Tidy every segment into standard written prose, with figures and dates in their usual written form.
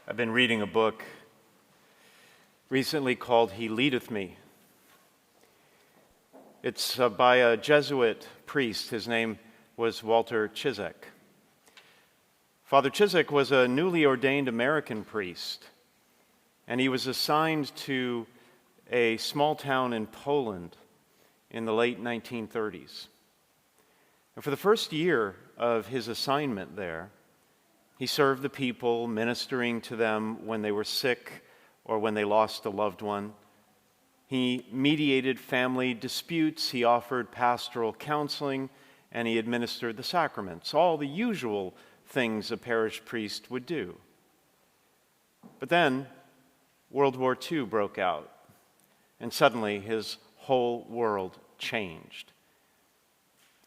I've been reading a book recently called He Leadeth Me. It's by a Jesuit priest. His name was Walter Ciszek. Father Ciszek was a newly ordained American priest, and he was assigned to a small town in Poland in the late 1930s. And for the first year of his assignment there, he served the people, ministering to them when they were sick or when they lost a loved one. He mediated family disputes, he offered pastoral counseling, and he administered the sacraments, all the usual things a parish priest would do. But then World War II broke out, and suddenly his whole world changed.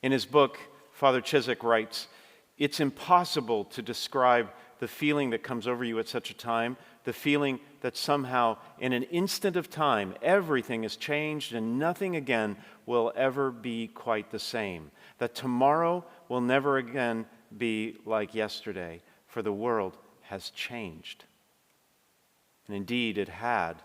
In his book, Father Ciszek writes, "It's impossible to describe the feeling that comes over you at such a time, the feeling that somehow in an instant of time everything has changed and nothing again will ever be quite the same, that tomorrow will never again be like yesterday, for the world has changed." And indeed it had.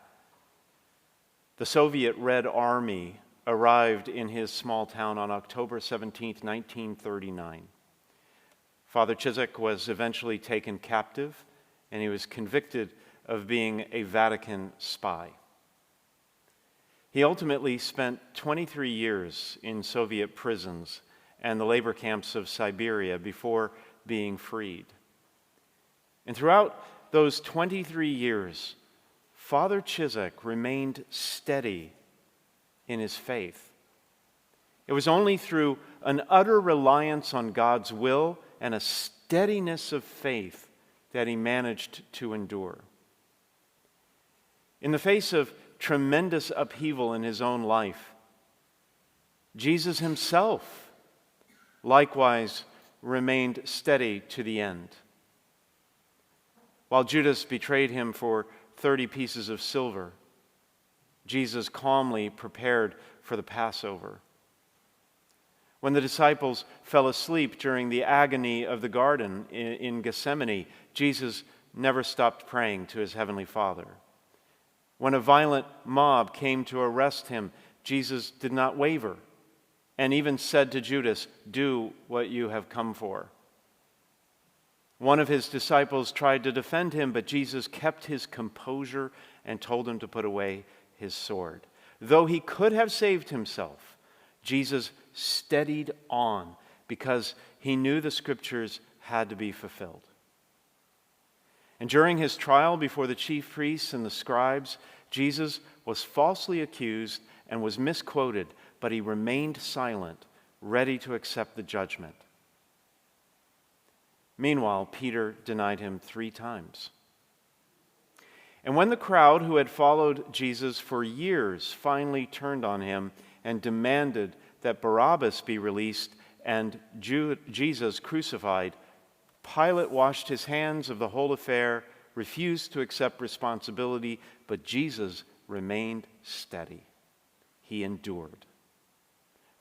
The Soviet Red Army arrived in his small town on October 17th, 1939. Father Ciszek was eventually taken captive, and he was convicted of being a Vatican spy. He ultimately spent 23 years in Soviet prisons and the labor camps of Siberia before being freed. And throughout those 23 years, Father Ciszek remained steady in his faith. It was only through an utter reliance on God's will and a steadiness of faith that he managed to endure. In the face of tremendous upheaval in his own life, Jesus himself likewise remained steady to the end. While Judas betrayed him for 30 pieces of silver, Jesus calmly prepared for the Passover. When the disciples fell asleep during the agony of the garden in Gethsemane, Jesus never stopped praying to his heavenly Father. When a violent mob came to arrest him, Jesus did not waver and even said to Judas, "Do what you have come for." One of his disciples tried to defend him, but Jesus kept his composure and told him to put away his sword. Though he could have saved himself, Jesus steadied on because he knew the scriptures had to be fulfilled. And during his trial before the chief priests and the scribes, Jesus was falsely accused and was misquoted, but he remained silent, ready to accept the judgment. Meanwhile, Peter denied him 3 times. And when the crowd who had followed Jesus for years finally turned on him and demanded that Barabbas be released and Jesus crucified, Pilate washed his hands of the whole affair, refused to accept responsibility, but Jesus remained steady. He endured.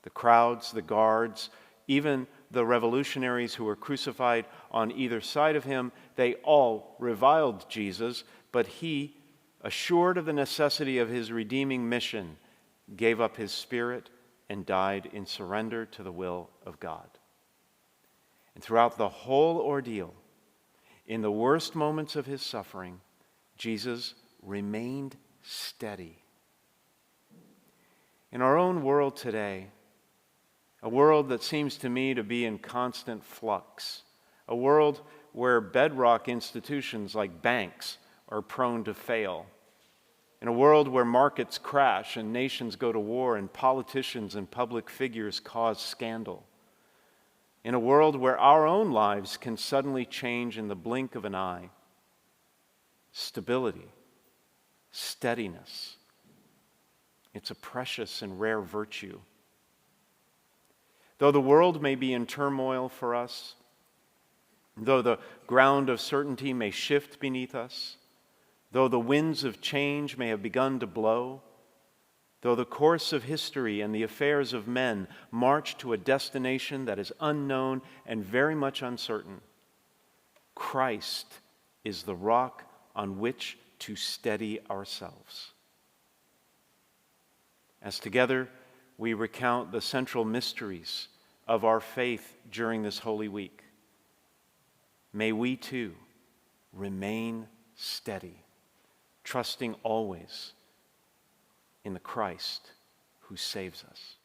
The crowds, the guards, even the revolutionaries who were crucified on either side of him, they all reviled Jesus, but he, assured of the necessity of his redeeming mission, gave up his spirit and died in surrender to the will of God. And throughout the whole ordeal, in the worst moments of his suffering, Jesus remained steady. In our own world today, a world that seems to me to be in constant flux, a world where bedrock institutions like banks are prone to fail, in a world where markets crash and nations go to war and politicians and public figures cause scandal, in a world where our own lives can suddenly change in the blink of an eye, stability, steadiness, it's a precious and rare virtue. Though the world may be in turmoil for us, though the ground of certainty may shift beneath us, though the winds of change may have begun to blow, though the course of history and the affairs of men march to a destination that is unknown and very much uncertain, Christ is the rock on which to steady ourselves. As together we recount the central mysteries of our faith during this Holy Week, may we too remain steady, trusting always in the Christ who saves us.